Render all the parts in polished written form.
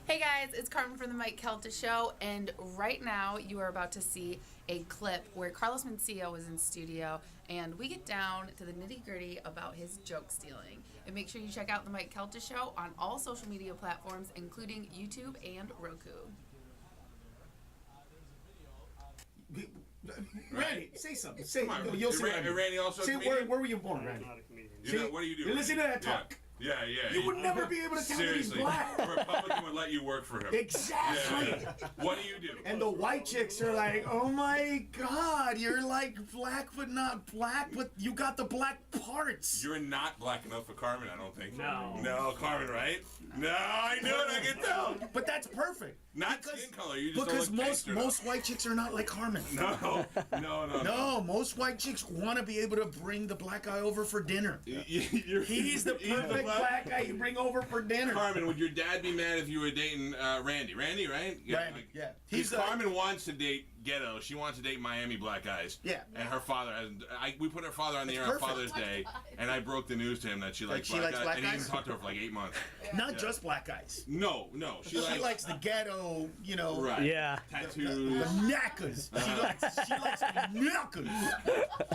Hey guys, it's Carmen from the Mike Calta Show, and right now you are about to see a clip where Carlos Mencia was in studio, and we get down to the nitty gritty about his joke stealing. And make sure you check out the Mike Calta Show on all social media platforms, including YouTube and Roku. Randy, say something. Say, you'll see. Randy also. Say, where were you born, Randy? I'm not a comedian. What do you do? Listen to that talk. Yeah. You would never be able to tell that he's black. A Republican would let you work for him. Exactly. Yeah. What do you do? And the white chicks are like, oh my God, you're like black but not black, but you got the black parts. You're not black enough for Carmen, I don't think. No, Carmen, right? No, I knew it. I can tell. But that's perfect. Not skin color. You just because don't look most white chicks are not like Carmen. No. Most white chicks want to be able to bring the black guy over for dinner. He's the perfect black guy you bring over for dinner. Carmen, would your dad be mad if you were dating Randy? Randy, right? Randy, yeah. Carmen wants to date ghetto. She wants to date Miami black guys. Yeah. And her father has. We put her father on the air on Father's Day, and I broke the news to him that she likes black guys. And he even talked to her for like 8 months. Not just black guys. No. She likes the ghetto, Right. Yeah. Tattoos. The knackers. She likes knackers.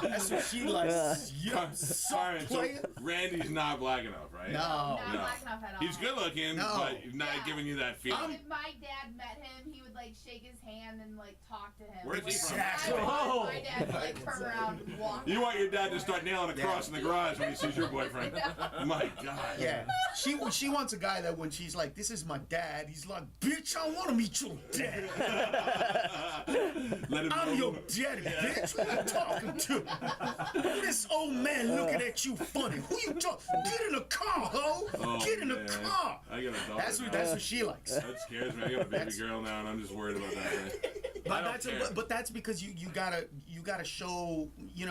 That's what she likes. So Randy's not black enough, right? No. Not black enough at all. He's good looking, but not giving you that feeling. If my dad met him, he would like shake his hand and like talk to him. Where's he from? Exactly. My dad would like turn around and walk. You want your dad to start nailing a cross in the garage when he sees your boyfriend. My God. Yeah. She wants a guy that when she's like, this is my dad, he's like, bitch, I want to meet your dad. I'm your daddy, bitch. Who you talking to? This old man looking at you funny. Who you talking? Get in the car, ho. Get in the car. I got a daughter. That's what she likes. That scares me. I got a baby girl now, and I'm just worried about that. But that's because you gotta show you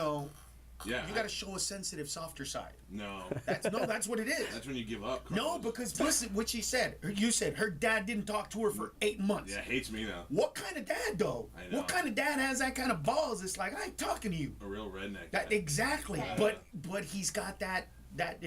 gotta show a sensitive, softer side. No. That's what it is. That's when you give up. No, because listen, what she said. You said her dad didn't talk to her for 8 months. Yeah, hates me now. What kind of dad though? I know. What kind of dad has that kind of balls? It's like I ain't talking to you. A real redneck. Exactly. But he's got that.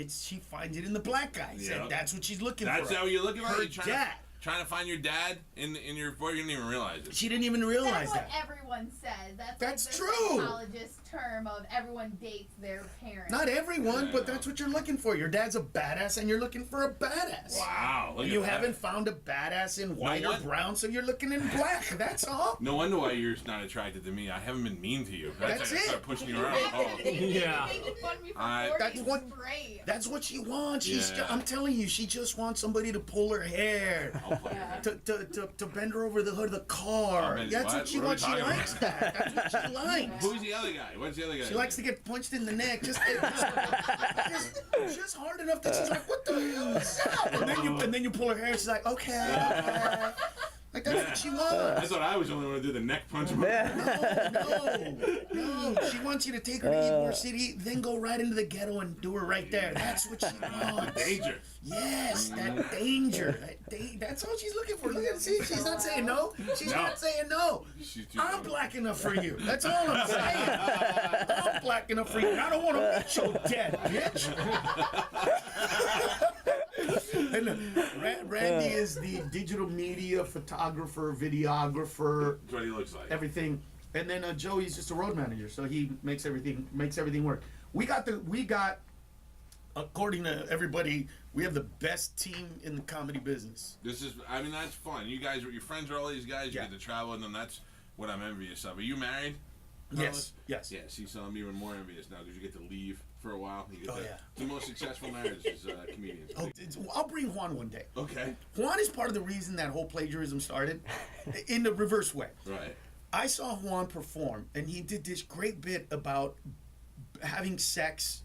She finds it in the black guys. Yeah. And that's what she's looking for. That's how you're looking for her it? dad. Trying to find your dad in your boy, you didn't even realize it. She didn't even realize That's what that. everyone says. That's That's like the true. psychologist term of everyone dates their parents. Not everyone, but that's what you're looking for. Your dad's a badass, and you're looking for a badass. Wow. Look You at that. haven't found a badass in white or brown, so you're looking in black. That's all. No wonder why you're not attracted to me. I haven't been mean to you. That's I it. start pushing you around. Oh. Yeah. Making fun of me for That's 40 what- is great. That's what she wants. Yeah. I'm telling you, she just wants somebody to pull her hair, to bend her over the hood of the car. That's what she wants. She likes that. That's what she likes. Who's the other guy? What's the other guy? She likes to get punched in the neck, just hard enough that she's like, "What the hell is that?" And then you pull her hair, and she's like, "Okay." Like that's what she wants. I thought I was the only one to do the neck punch. No. She wants you to take her to Ybor City, then go right into the ghetto and do her right there. That's what she wants. Danger. Yes, that danger. That's all she's looking for. Look at see, she's not saying no. She's not saying no. I'm black enough for you. That's all I'm saying. I'm black enough for you. I don't want to meet your dad, bitch. And Randy is the digital media photographer, videographer. That's what he looks like. Everything. And then Joey's just a road manager, so he makes everything work. We got according to everybody, we have the best team in the comedy business. That's fun. You guys, your friends are all these guys. You get to travel with them. That's what I'm envious of. Are you married? Yes. Yeah, see, so I'm even more envious now because you get to leave for a while. You get yeah. The most successful marriages comedians. I'll bring Juan one day. Okay. Juan is part of the reason that whole plagiarism started, in the reverse way. Right. I saw Juan perform, and he did this great bit about having sex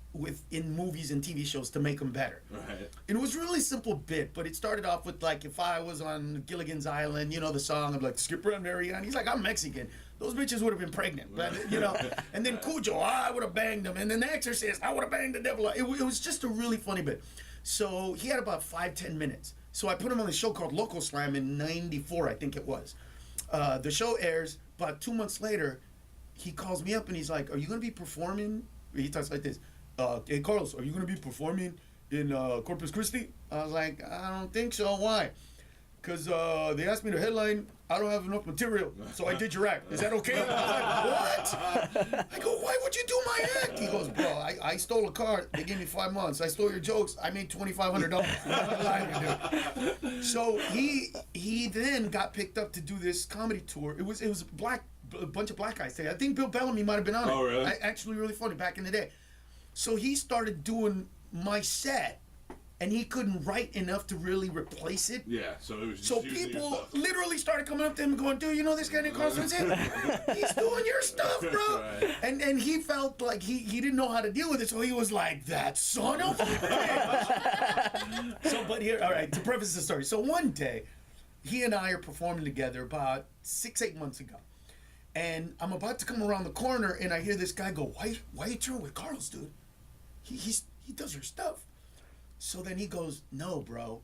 in movies and TV shows to make them better. Right. And it was a really simple bit, but it started off with like, if I was on Gilligan's Island, the song of like Skipper and Marianne. He's like, I'm Mexican. Those bitches would have been pregnant, but And then Cujo, I would have banged them. And then The Exorcist, I would have banged the devil. It was just a really funny bit. So he had about 5-10 minutes. So I put him on the show called Local Slam in '94, I think it was. The show airs. About 2 months later, he calls me up and he's like, "Are you going to be performing?" He talks like this. "Hey, Carlos, are you going to be performing in Corpus Christi?" I was like, "I don't think so. Why?" because they asked me to headline. I don't have enough material, so I did your act. Is that okay? I was like, what? I go, why would you do my act? He goes, bro, I stole a car. They gave me 5 months. I stole your jokes. I made $2,500. So he then got picked up to do this comedy tour. It was a bunch of black guys. I think Bill Bellamy might have been on it. Oh, really? Actually, really funny back in the day. So he started doing my set. And he couldn't write enough to really replace it. Yeah, so it was just so using your people stuff. literally started coming up to him and going, dude, you know this guy named Carlos Mencia? He's doing your stuff, bro. Right. And he felt like he didn't know how to deal with it, so he was like, that son of a bitch. So, but here, all right, to preface the story. So one day, he and I are performing together about 6-8 months ago. And I'm about to come around the corner, and I hear this guy go, why you touring with Carlos, dude? He does your stuff. So then he goes, no, bro,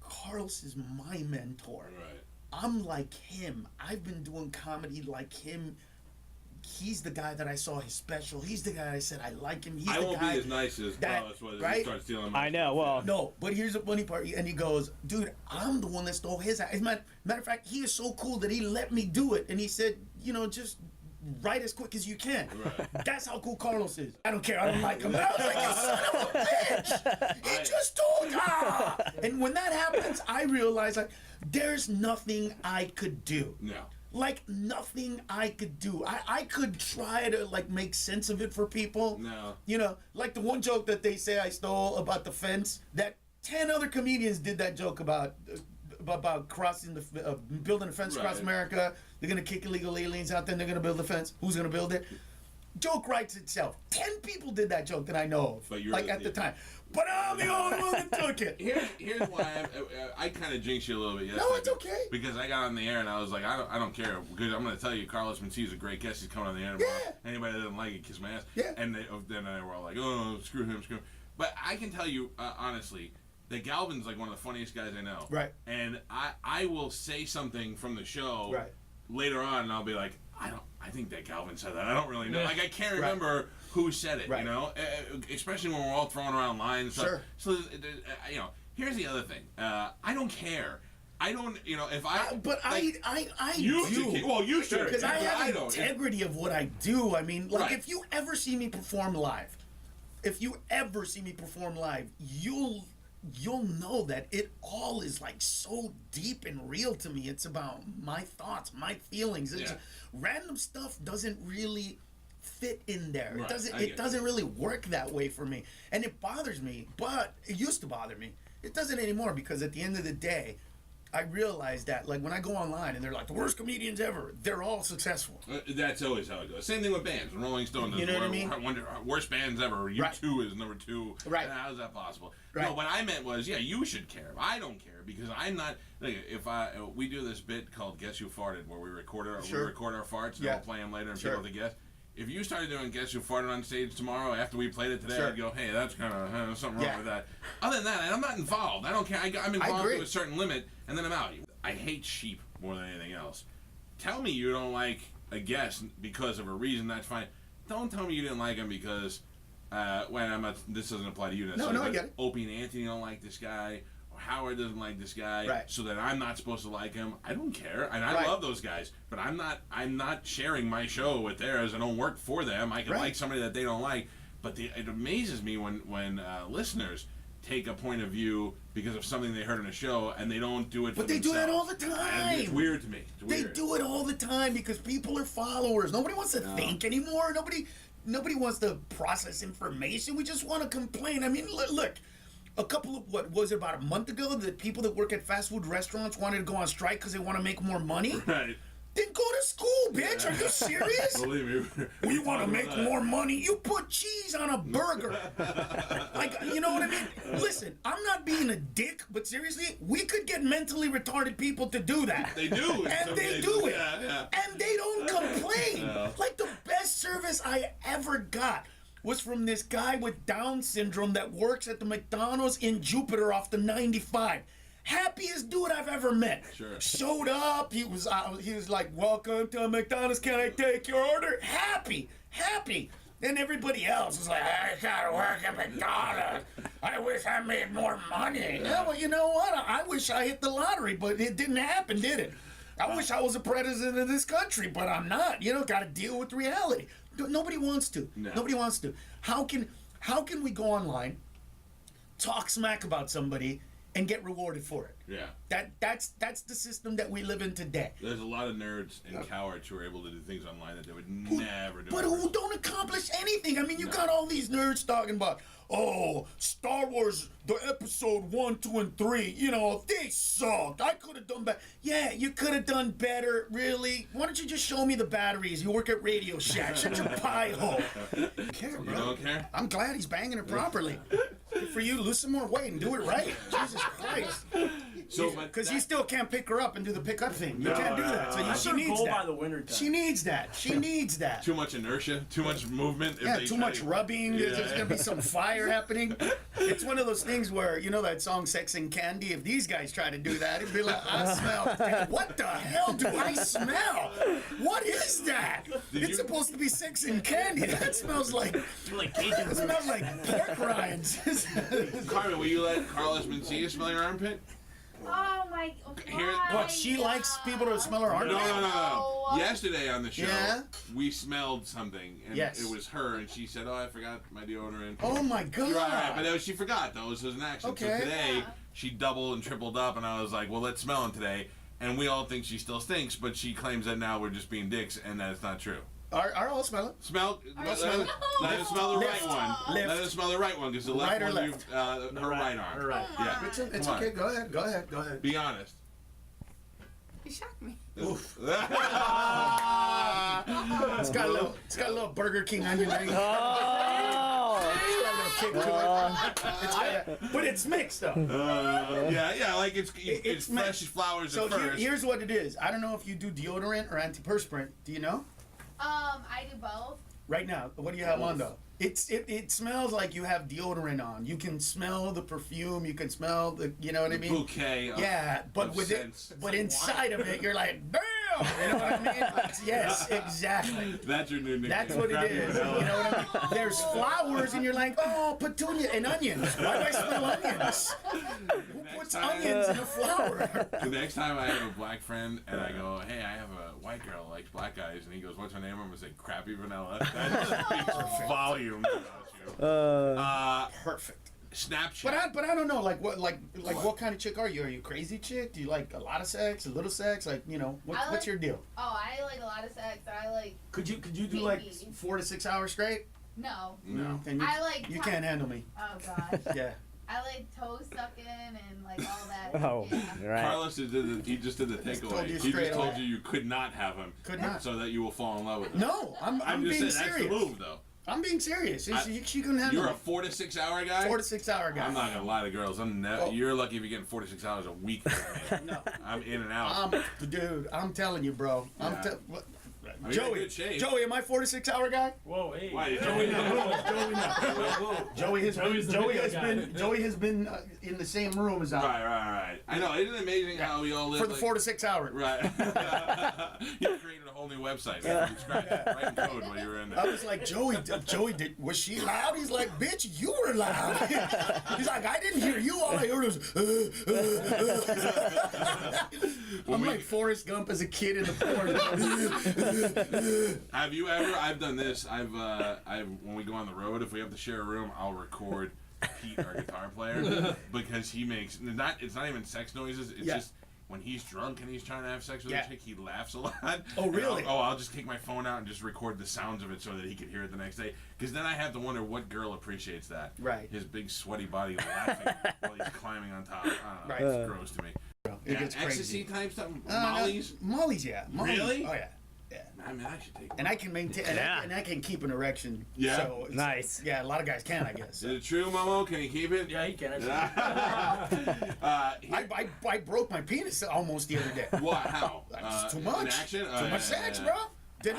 Carlos is my mentor. Right. I'm like him. I've been doing comedy like him. He's the guy that I saw his special. He's the guy I said I like him. He's I the won't guy be as nice as Carlos was if right? he starts stealing my I know. Well, No, but here's the funny part. And he goes, dude, I'm the one that stole his act. As a matter of fact, he is so cool that he let me do it. And he said, just write as quick as you can. Right. That's how cool Carlos is. I don't care. I don't like him. And I was like, you son of a bitch. He just told And when that happens, I realize like there's nothing I could do. No. Like nothing I could do. I could try to like make sense of it for people. No. Like the one joke that they say I stole about the fence. That 10 other comedians did that joke about crossing the building a fence across Right. America. They're gonna kick illegal aliens out there. And they're gonna build a fence. Who's gonna build it? Joke writes itself. 10 people did that joke that I know of. But you're like at the time. But I'm the only one that took it. Here's why I kind of jinxed you a little bit yesterday. No, it's okay. Because I got on the air and I was like, I don't care. Because I'm going to tell you, Carlos Mencia is a great guest. He's coming on the air tomorrow. Yeah. Anybody that doesn't like it, kiss my ass. Yeah. And then they were all like, oh, screw him. But I can tell you, honestly, that Galvin's like one of the funniest guys I know. Right. And I will say something from the show Right. later on and I'll be like, I think that Galvin said that. I don't really know. Yeah. Like, I can't Right. remember who said it, Right. especially when we're all throwing around lines and stuff. Sure. So, here's the other thing. I don't care. I don't, if I... But like, I you do. should care. Well, you should. Because I have don't. integrity of what I do. I mean, like, Right. if you ever see me perform live, you'll know that it all is like so deep and real to me. It's about my thoughts, my feelings. It's Yeah. Random stuff doesn't really fit in there. Right, It doesn't really work that way for me. And it bothers me, but it used to bother me. It doesn't anymore because at the end of the day, I realize that, like, when I go online and they're like, the worst comedians ever, they're all successful. That's always how it goes. Same thing with bands. Rolling Stone does You know what I mean? worst bands ever. Right. U2 is number 2. Right. How is that possible? Right. No, what I meant was, yeah, you should care. I don't care because I'm not. Like, we do this bit called Guess Who Farted, where we record our farts and Yeah. we'll play them later and Sure. people to guess. If you started doing Guess Who Farted on stage tomorrow after we played it today, Sure. I'd go, hey, that's kind of something wrong Yeah. with that. Other than that, I'm not involved. I don't care. I'm involved agree. to a certain limit, and then I'm out. I hate sheep more than anything else. Tell me you don't like a guest because of a reason. That's fine. Don't tell me you didn't like him because, this doesn't apply to you necessarily. No, I but get it. Opie and Anthony don't like this guy, or Howard doesn't like this guy, Right. so that I'm not supposed to like him. I don't care, and I Right. love those guys, but I'm not sharing my show with theirs. I don't work for them. I can Right. like somebody that they don't like, but it amazes me when listeners take a point of view because of something they heard in a show and they don't do it for But they do that all the themselves. time. And it's weird to me. It's They weird. do it all the time because people are followers. Nobody wants to think anymore. Nobody wants to process information. We just want to complain. I mean, look, a couple of, about a month ago, the people that work at fast food restaurants wanted to go on strike because they want to make more money? Right. Then go to school, bitch. Are you serious? Believe me. We want to make more money. You put cheese on a burger. Like, you know what I mean? Listen, I'm not being a dick, but seriously, we could get mentally retarded people to do that. They do. And they do it. Yeah. And they don't complain. No. Like, the best service I ever got was from this guy with Down syndrome that works at the McDonald's in Jupiter off the 95. Happiest dude I've ever met. Sure. Showed up. He was like, welcome to McDonald's. Can I take your order? Happy. And everybody else was like, I gotta work at McDonald's. I wish I made more money. Yeah, well, you know what? I wish I hit the lottery, but it didn't happen, did it? I wish I was a president of this country, but I'm not. You know, got to deal with reality. Nobody wants to. No. Nobody wants to. How can we go online, talk smack about somebody, and get rewarded for it? Yeah. That's the system that we live in today. There's a lot of nerds and cowards who are able to do things online that they would never do. But who don't accomplish anything. I mean, you got all these nerds talking about, oh, Star Wars, the episode 1, 2, and 3, you know, they sucked. I could have done better. Yeah, you could have done better, really. Why don't you just show me the batteries? You work at Radio Shack. Shut your pie hole. You don't care? I'm glad he's banging it properly. Good for you, lose some more weight and do it right. Jesus Christ. So, Because he still can't pick her up and do the pickup thing. You can't do that. So she needs that. By the winter time. She needs that. She needs that. too much inertia, too much movement. If Yeah, they too try much to- rubbing. Yeah. There's going to be some fire happening. It's one of those things where, you know that song Sex and Candy? If these guys try to do that, it'd be like, I smell. What the hell do I smell? What is that? It's supposed to be Sex and Candy. That smells like, it smells like pork rinds. Carmen, will you let Carlos Mencia smell your armpit? Oh my. Here- What, she likes people to smell her armpit? No. Yesterday on the show, Yeah? we smelled something, and Yes. it was her, and she said, "Oh, I forgot my deodorant." Oh my God. Right, but she forgot though. It was an accident. Okay. So today Yeah. she doubled and tripled up, and I was like, "Well, let's smell him today." And we all think she still stinks, but she claims that now we're just being dicks, and that it's not true. I'll smell it. Smell. Let smell her it. let her smell the Lift. right one. Lift. Let her smell the right one, because the left Right or one, left? her right arm. Her right. Yeah. It's Come on. okay. Go ahead. Be honest. You shocked me. Oof. It's got a little Burger King onion ring. Oh! It's got a little kick to it. But it's mixed though. Yeah, like it's It's fresh flowers So at first. here's what it is. I don't know if you do deodorant or antiperspirant. Do you know? I do both. Right now, what do you have on though? It smells like you have deodorant on. You can smell the perfume. You can smell the, you know what I mean? Bouquet. Yeah, but of with scents. it, but inside of it, you're like, bam! You know what I mean? Yes, exactly. That's your new nickname. That's what it Crappy is. vanilla. You know what I mean? There's flowers, and you're like, oh, petunia and onions. Why do I smell onions? Who puts onions in a flower? The next time I have a black friend and I go, hey, I have a white girl who likes black guys, and he goes, what's her name? I'm gonna say Crappy Vanilla. That speaks volumes about you. Perfect. Snapchat. But I don't know, like what kind of chick are you? Are you a crazy chick? Do you like a lot of sex, a little sex? Like, you know, what's your deal? Oh, I like a lot of sex. I like. Could you do like Maybe. 4 to 6 hours straight? No. No. Then I like you top- can't handle me. Oh gosh. Yeah. I like toe sucking and like all that. Oh, Yeah. right. Carlos he just did the Just told takeaway. you He straight just told away. you could not have him. Could not. So that you will fall in love with him. No, I'm just being saying, serious. that's the move, though. I'm being serious. I- She couldn't handle You're me. a 4 to 6 hour guy? 4 to 6 hour guy. I'm not gonna lie to girls. Oh. You're lucky if you're getting 4 to 6 hours a week. No. I'm in and out. Dude, I'm telling you, bro. Yeah. I mean, you're in Joey, good shape. Joey, am I 4 to 6 hour guy? Whoa, hey. Why, Joey, Joey? Joey has Joey's the video guy. Joey has been in the same room as I. Right. I know. Isn't it amazing how we all live For the like, 4 to 6 hour. Right. You created a whole new website from scratch, writing code while you were in I there. was like, Joey, was she loud? He's like, bitch, you were loud. He's like, I didn't hear you. All I heard was, I'm like Forrest Gump as a kid in the porn. Have you ever? I've done this. I've when we go on the road, if we have to share a room, I'll record Pete, our guitar player, because he makes it's not even sex noises. It's Yeah. just when he's drunk and he's trying to have sex with Yeah. a chick, he laughs a lot. Oh, And really? I'll just take my phone out and just record the sounds of it so that he can hear it the next day. Because then I have to wonder what girl appreciates that. Right. His big sweaty body laughing while he's climbing on top. I don't know. Right. It's gross to me. It Yeah, gets ecstasy crazy. type stuff. No, Molly's. Molly's, yeah. Molly's. Really? Oh, yeah. Yeah. I mean, I should take one. And I can maintain, Yeah. and I can keep an erection. Yeah? So it's- Nice. Yeah, a lot of guys can, I guess. Is it true, Momo? Can you keep it? Yeah, he can. I broke my penis almost the other day. What? How? It's too much. In action? Too much sex, bro.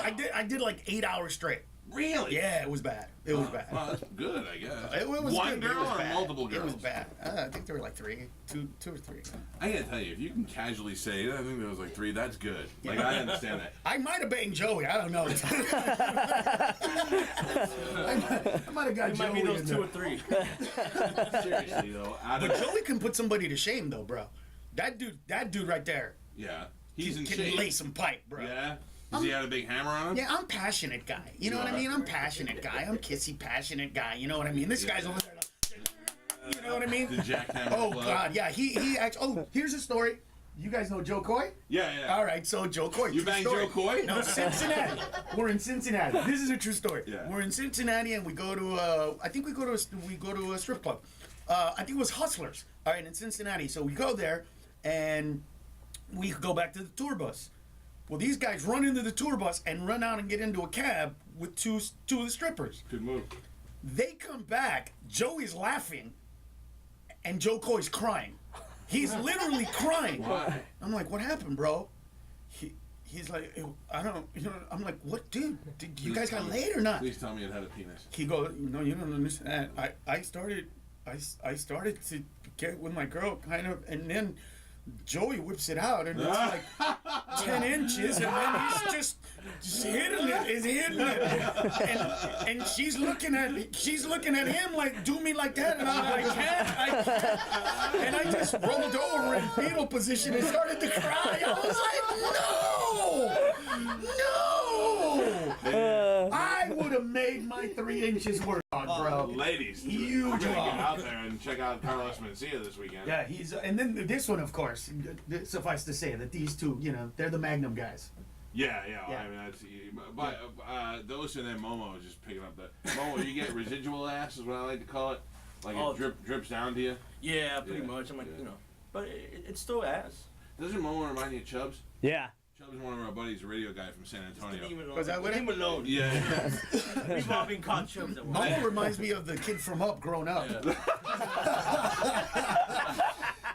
I did like 8 hours straight. Really? Yeah, it was bad. It was bad. Well, that's good, I guess. It was One good, but it girl was or bad. multiple girls? It was bad. I think there were like two or three. I gotta tell you, if you can casually say, I think there was like 3, that's good. Like, I understand that. I might have banged Joey. I don't know. I might have got It Joey might be those in 2 there. or 3. Seriously, though. But Joey can put somebody to shame, though, bro. That dude right there Yeah. He's in can shape. lay some pipe, bro. Yeah. Does he have a big hammer on him? Yeah, I'm passionate guy. You know what I mean? I'm passionate guy. I'm kissy passionate guy. You know what I mean? This guy's over there. Like, you know what I mean? The jackhammer Oh club. God, yeah. He actually. Oh, here's a story. You guys know Joe Coy? Yeah, yeah. All right, so Joe Coy. You true banged story. Joe Coy? No, Cincinnati. We're in Cincinnati. This is a true story. Yeah. We're in Cincinnati and we go to I think we go to a strip club. I think it was Hustlers. All right, in Cincinnati. So we go there and we go back to the tour bus. Well, these guys run into the tour bus and run out and get into a cab with two of the strippers. Good move. They come back. Joey's laughing, and Joe Coy's crying. He's literally crying. Why? I'm like, what happened, bro? He's like, I don't. You know, I'm like, what, dude? Did you guys got laid or not? Please tell me it had a penis. He goes, no, you don't understand. I started to get with my girl, kind of, and then Joey whips it out, and it's like 10 inches, and then he's just hitting it. He's hitting it, and she's looking at him like, do me like that, and I'm like, I can't, and I just rolled over in fetal position and started to cry. I was like, no. I would have made my 3 inches work, bro. Ladies, Huge we're gonna get hog. out there and check out Carlos Mencia this weekend. Yeah, he's and then this one, of course. Suffice to say that these two, you know, they're the Magnum guys. Yeah. Yeah. I mean, that's. But those and then Momo is just picking up the Momo. You get residual ass, is what I like to call it. Like Oh. it drips down to you. Yeah, pretty Yeah, much. I'm like, yeah. you know. But it's still ass. Doesn't Momo remind you of Chubbs? Yeah. Chubbs is one of our buddies, a radio guy from San Antonio. Was that what Leave him alone. Yeah. We've all been caught chubs at once. Mama reminds me of the kid from Up grown up.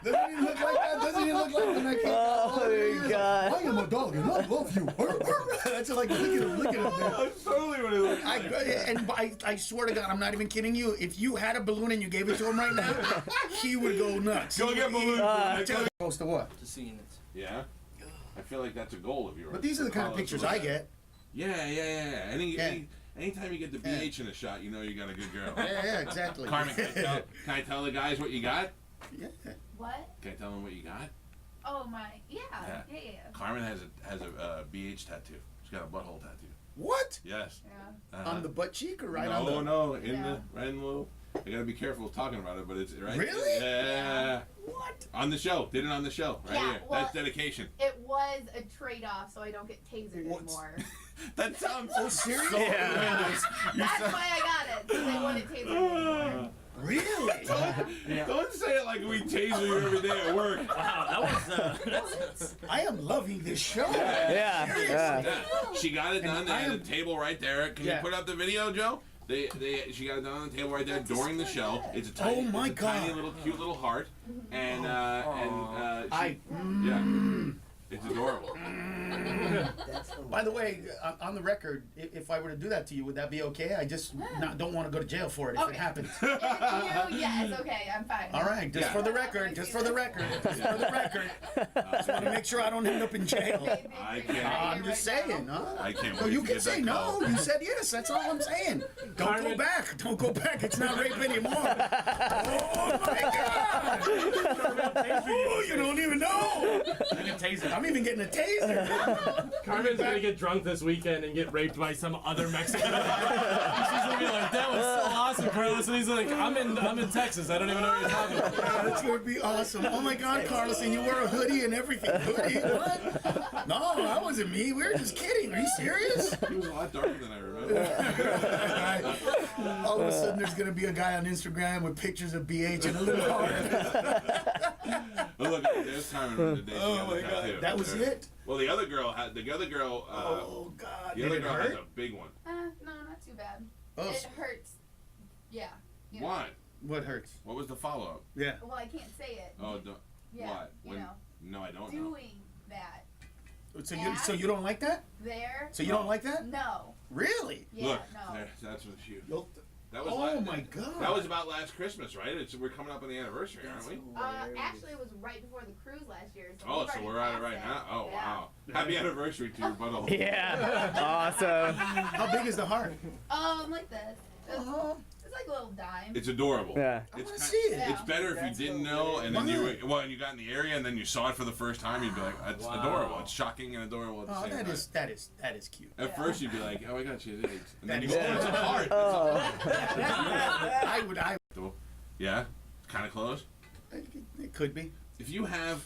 Doesn't he look like that? Doesn't he look like when that kid? Oh my God. I am a dog and I love you. That's like look at him, man. That's totally what it looks like. I swear to God, I'm not even kidding you. If you had a balloon and you gave it to him right now, he would go nuts. Go get balloon. Close to what? To seeing it. Yeah. I feel like that's a goal of yours. But these are the kind of Carlos pictures Mencia. I get. Yeah. Yeah. Anytime you get the Yeah. BH in a shot, you know you got a good girl. Yeah, exactly. Carmen, can I tell the guys what you got? Yeah. What? Can I tell them what you got? Oh my. Yeah. Yeah. Yeah. Carmen has a BH tattoo. She's got a butthole tattoo. What? Yes. Yeah. Uh-huh. On the butt cheek or right no, on the? no, in Yeah. the right in the little. I gotta be careful talking about it, but it's right. Really? Yeah. What? On the show. Did it on the show. Right Yeah, here. well- That's dedication. It was a trade-off, so I don't get tasered What? anymore. That sounds Oh, serious? so horrendous. That's why I got it, so they wouldn't tase me anymore. Really? Don't say it like we taser you every day at work. Wow, that was. I am loving this show. Yeah. Seriously. Yeah. She got it done. And They I had a am- table right there. Can Yeah. you put up the video, Joe? She got it done on the table right there during the show. It's a tiny, Oh my it's a tiny God. little cute little heart, and I. yeah, it's adorable. By the way, on the record, if I were to do that to you, would that be okay? I just don't want to go to jail for it if it Okay. happens. If it's you, yes, okay, I'm fine. All right, just Yeah. for the record, just for the record, just for the record. Just want to make sure I don't end up in jail. I can't. I'm just saying, huh? I can't No, wait you to can get say that no. call. You said yes. That's all I'm saying. Don't go Carmen- back. Don't go back. It's not rape anymore. Oh my God! Oh, you don't even know. I can taser. I'm even getting a taser. Carmen's gonna get drunk this weekend and get raped by some other Mexican. She's gonna be like, "That was so awesome, Carlos," and he's like, "I'm in Texas. I don't even know what you're talking about." That's gonna be awesome. Oh my God, Carlos, and you wear a hoodie and everything. Hoodie? What? No, that wasn't me. We were just kidding. Are you serious? He was a lot darker than I remember. All of a sudden, there's gonna be a guy on Instagram with pictures of BH and a little heart. But look, there's time in the day. Oh my God, that was it. Well, the other girl had Oh God, the did other it girl has hurt? a big one. No, not too bad. Oh, It hurts. Yeah. You know. Why? what hurts? What was the follow up? Yeah. Well, I can't say it. Oh, don't. Yeah. What? You When? know, No, I don't know. doing that. So you don't like that? There. So you don't like that? No. Really? Yeah, Look, no. there, that's what you. Yo, That was oh my God. That was about last Christmas, right? We're coming up on the anniversary, aren't we? Actually, it was right before the cruise last year. So Oh, we've so already we're at it passed right now. Oh, Yeah. wow! Happy anniversary to your butthole. Yeah. Awesome. How big is the heart? Like this. It's like a little dime. It's adorable. Yeah. I want to It's see it. Yeah. It's better if That's you didn't know, and then Why? you got in the area, and then you saw it for the first time. You'd be like, "That's Wow. adorable. It's shocking and adorable at the Oh, same time." that is cute. At first, you'd be like, "Oh my God, she has AIDS," and then That you is- go, "Oh, it's a heart." Oh. Yeah, kind of close. It could be. If you have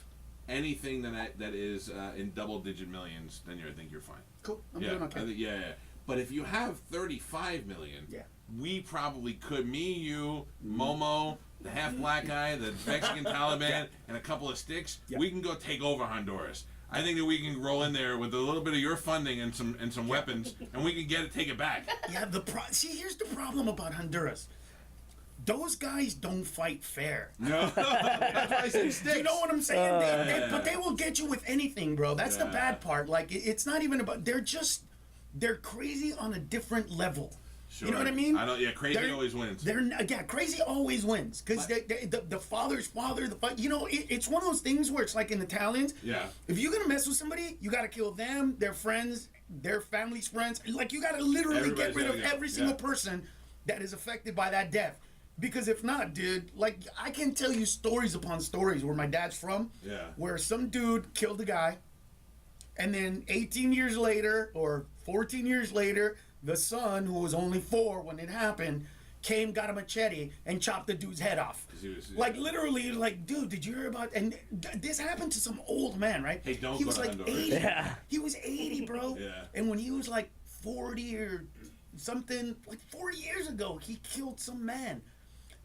anything that is in double-digit millions, then I think you're fine. Cool. I'm yeah, doing okay. yeah. But if you have 35 million, Yeah. we probably could. Me, you, Momo, the half black guy, the Mexican Taliban, and a couple of sticks. Yeah. We can go take over Honduras. I think that we can roll in there with a little bit of your funding and some weapons, and we can take it back. Yeah, see, here's the problem about Honduras. Those guys don't fight fair. No, that's why I said sticks. You know what I'm saying? But they will get you with anything, bro. That's the Yeah. bad part. Like, it's not even about. They're crazy on a different level. Sure. You know what I mean? I know. Yeah, crazy They're- always wins. Crazy always wins because the father's father. It's one of those things where it's like in Italians. Yeah. If you're gonna mess with somebody, you gotta kill them, their friends, their family's friends. Like you gotta literally Everybody's get rid of gotta go. every single Yeah. person that is affected by that death. Because if not, dude, like I can tell you stories upon stories where my dad's from. Yeah. Where some dude killed a guy, and then 18 years later or 14 years later, the son, who was only 4 when it happened, got a machete and chopped the dude's head off. 'Cause he was- Like literally, like, dude, did you hear about? And this happened to some old man, right? Hey, don't he go was to like Honduras. 80. Yeah. He was 80, bro. Yeah. And when he was like 40 or something, like 40 years ago, he killed some man.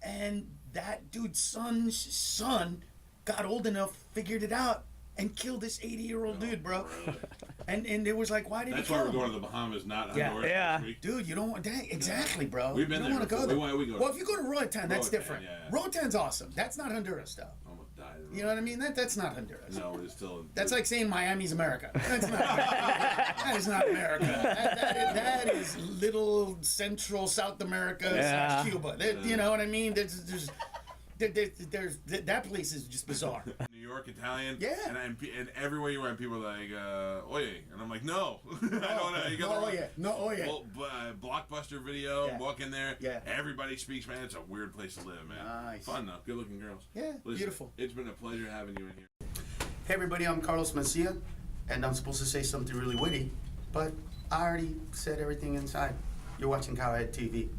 And that dude's son got old enough, figured it out, and killed this 80-year-old dude, bro. And it was like, why did That's he why kill we're him? going to the Bahamas, not Yeah. Honduras. Yeah. this week. Dude, you don't want that. Exactly, bro. We've been you there don't want to before. go there. We go. Well, if you go to Roatan, that's Roatan, different. yeah. Rotan's awesome. That's not Honduras, though. Almost died. You know what I mean? That's not Honduras. No, it's still. That's like saying Miami's America. That's not. That is not America. That is little Central South America Yeah. / Cuba. You know what I mean? There's that place is just bizarre. New York Italian. Yeah. And everywhere you went, people are like, oye. And I'm like, no. I don't know. You got No, the oh yeah. No, oh yeah. Well, Blockbuster video, Yeah. walk in there. Yeah. Everybody speaks, man. It's a weird place to live, man. Nice. Fun, though. Good looking girls. Yeah, beautiful. It's been a pleasure having you in here. Hey everybody, I'm Carlos Mencia, and I'm supposed to say something really witty, but I already said everything inside. You're watching Cowhead TV.